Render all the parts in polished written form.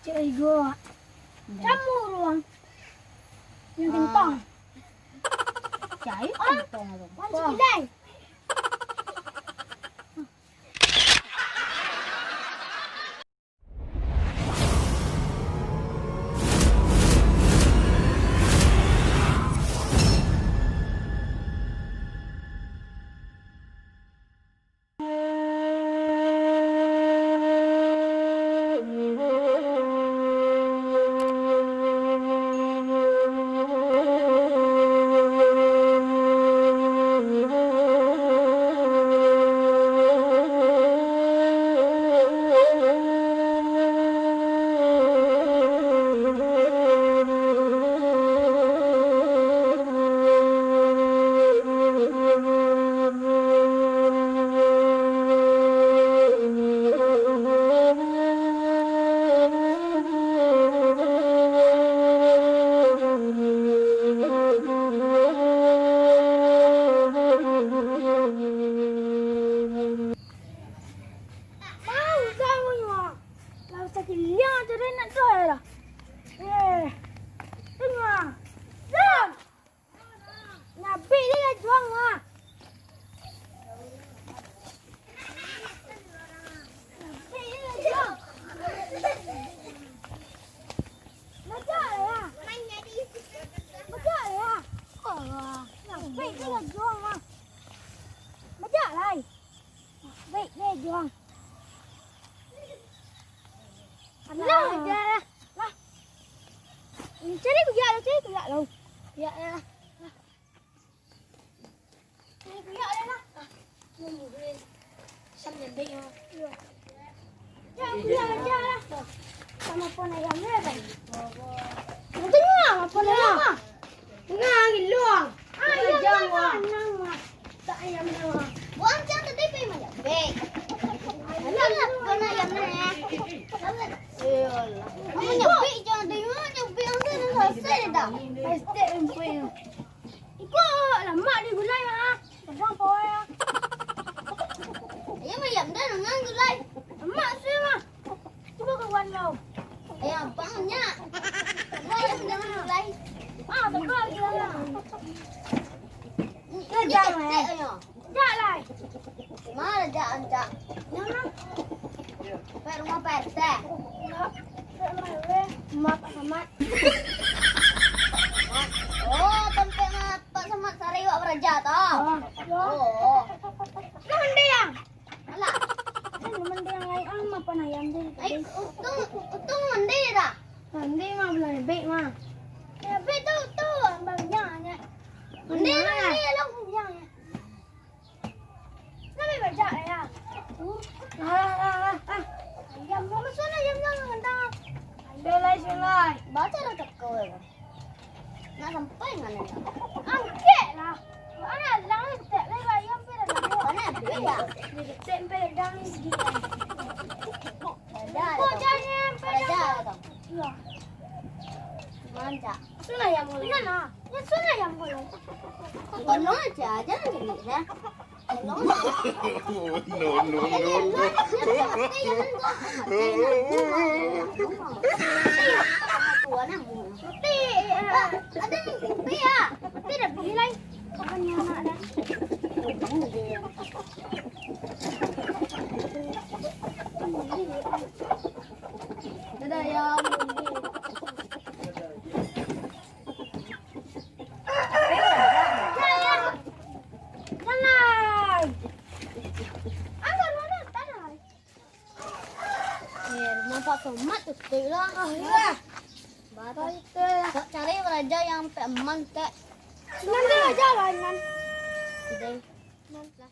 Cik Igo. Kamu ruang. Yang kentang. Cai kentang tu. Masuk kedai. Sama pun ayamnya kan? Tengah, apa ayam? Tengah giluang. Ayam mana? Tak ayam mana? Buang jangan tadi pergi mana? Baik. Alah, kena ayam mana? Kamu nyebik jangan tengok nyebik yang tu dah selesai dah. Pasti empuk. Ikut lama di gulai mah. Buang poy. Ayam dah dengan gulai. Mak sih mah. Cuba kawan kau. Ayam banyak. Ayam dengan gulai. Betul dia. Jangan lah. Jangan lah. Mana jangan tak? Jangan. Pergi rumah PT. Mak Samad. Oh, tempat Pak Samad Sarawak Beraja tau. Oh. Mandi yang. Alah. Mandi yang lain apa nak ayam dia? Untung mandi dah. Mandi mah belum baik mah. Baik tu banyaknya. Mandi lah banyaknya. Nabi baca ya. Ayam mau sana ayam jangan kentang. Sulai. Baca dah tak kau. Nak sampai mana? Angkat lah. Mana lang tak lagi ayam pera. Mana dia? Tempe dang ni sedikit. Pojanya pera. Ya. Manja. Sana ayam boleh. Mana? Ya sana ayam boleh. Tolong aja, jangan jadi dah. No, no, no. Dadah ya. Pak Somad betul lah. Ya. Betul. Cari raja yang peman tak. Nanti aja lah nan. Sudah. Nan kelas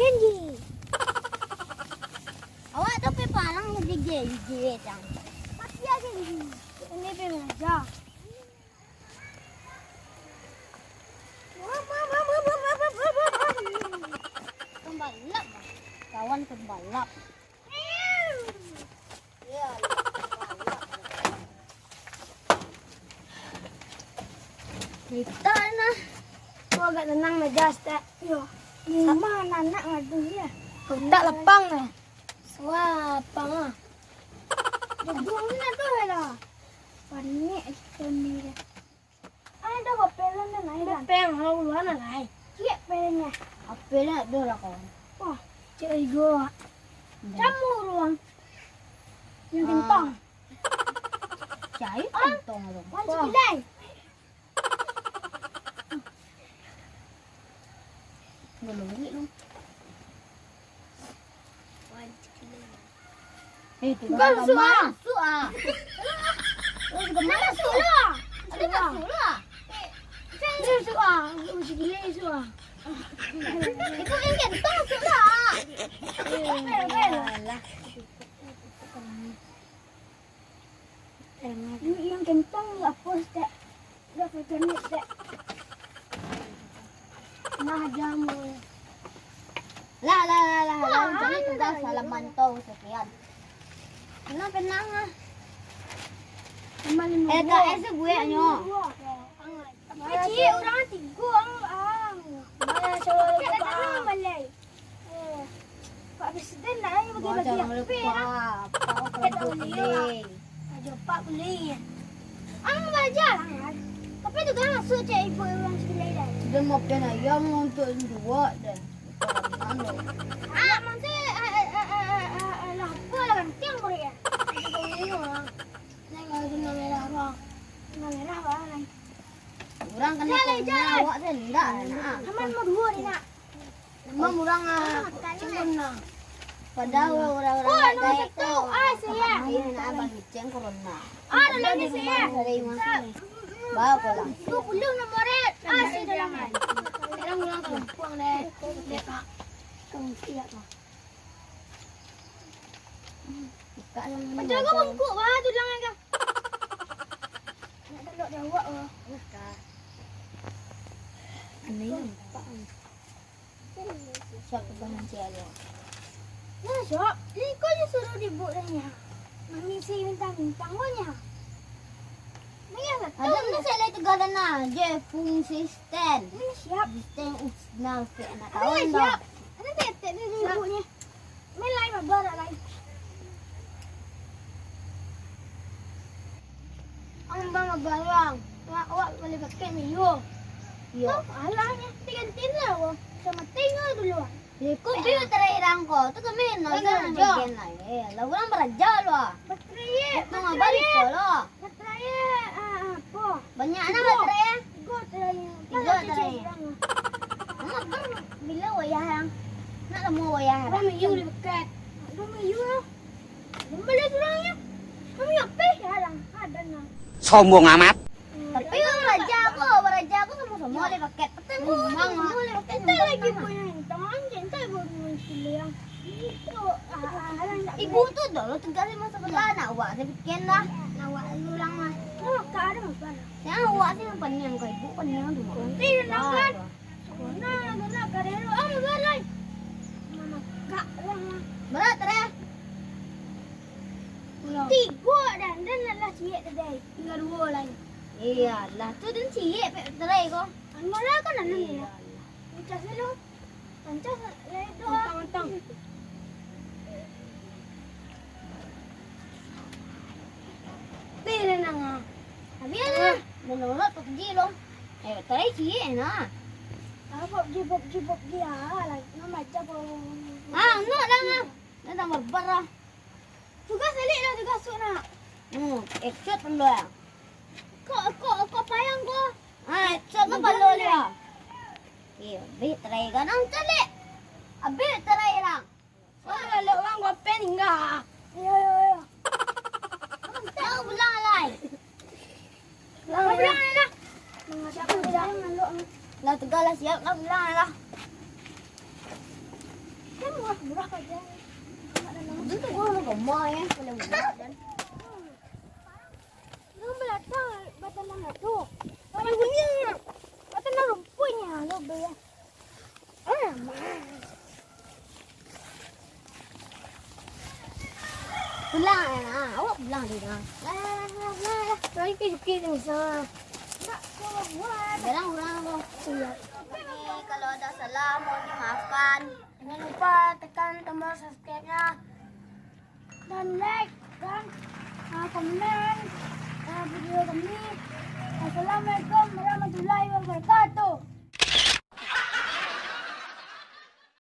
Genji. Awak tu pergi palang jadi Genji cang. Pasti ya Genji. Ini pergi aja. Pembalap. Kawan pembalap. Ya. Kita na. Kau agak tenang na just yo. Di mana nak ngadu ya? Kau tak lepang na. Swapang ah. Jebung na tu lah. Panik sekali. Ay, dah pelan na naik dah. Pelan hau luar na naik. Cik pelannya. Apelnya ada lah kawan. Wah, cik go. Kamu ruang. Yang kentang. Cai kentang tu. Macam gilai. Belum lu. Itu kan suah. Mana suah? Ada tak suah? Itu suah. Macam gilai suah. Itu yang kentang suah. Alah. Yang kentang apa sih? Dah pergi sih. Nah jamu. Lah. Jadi kita salah mantau sekian. Kenapa ah? Tak ese gue nyo. Tapi orang tiga ang. Mana solo kita malay. Pak Presiden nak yang bagi-bagi apa? Kita boleh. Aja Pak boleh. Ang baca. Tapi tu kan masuk cik ibu orang sebelah dah. Dia mau pena yang untuk dua dan. Masih lah apa lah kan tiang boleh ya. Orang kena awak tu tidak nak. Aman mau dua ni nak. Nama orang cengkon nak. Padahal orang-orang kaya tu. Saya. Ini nak abang ceng corona. Dalam ni saya. Bawa pulang. Tu pulang nombor red. Saya dalam ni. Sekarang pulang tu. Pulang deh. Dekat. Kamu siap tak? Macam kau bungkuk bah tu dalam kan. Nak telok dia awak oh. Bukan. Aneh nampak. Siap bahan cialo. Nah, siap. Ni kau je suruh dibuk dah nya. Mami si bintang-bintang kau nya. Maya satu. Ada mana saya lagi tegala na je fungsi stand. Ni siap. Stand usnal fit nak tahu dah. Ada tetek ni dibuknya. Mai lain mabar lain. Ang mga barang, awak boleh pakai miyo. Yo. Alahnya, ganti na ako. Sama tingo dulu. Kung biyo terairang ko, tu kami na bagian na eh. Lawan beraja lo. Baterai. Ito nga balik ko lo. Baterai apa? Banyak na baterai. Tiga baterai. Ano bang bila wayang? Nak lamo wayang. Miyo di pakai. Miyo lo. Beli orangnya. Kami apa ya lang? Ada na. Sombong amat. Tapi raja aku semua boleh pakai. Memang boleh pakai. Kita lagi punya tangan, kita boleh pilih. Ibu tu dulu tinggal di masa belah nak awak saya bikin dah. Nak awak ulang mas. Tak ada masalah. Yang awak sih yang penyang kau ibu penyang tu. Tidak nak kan? Nak kerana apa berai? Mana kak lah. Berat terah. Tiga dan naklah cik tadi. Tinggal dua lagi. Iyalah, tu dan cik terai ko. Malah kan anu ni. Pancas dulu. Pancas lai doa. Tang. Bila nang. Habis lah. Menolak pergi lo. Terai cik na. PUBG lah. Nama macam no dah. Dah tambah berah. Juga selik dah juga suk nak. Ekshot pun lo ya. Kok payang ko. Ekshot na palo dia. Bit try ka nang selik. Abit try lang. Wala orang ko pen enggak. Yo. Tahu bulang alai. Bulang lah. Siapa bilang lo. Lah tegala siap lah bulang lah. murah aja. Itu gua mau gemar ya, boleh murah dan. Lu belakang batan nama tuh. Mana bunyinya? Batan rumpunya lo be. Pulang ya, awak pulang deh dah. Lah, lagi kecil ni sah. Jalan ulang lo. Ini kalau ada salah mohon dimaafkan. Jangan lupa tekan tombol subscribe-nya dan like dan komen video kami. Assalamualaikum warahmatullahi wabarakatuh.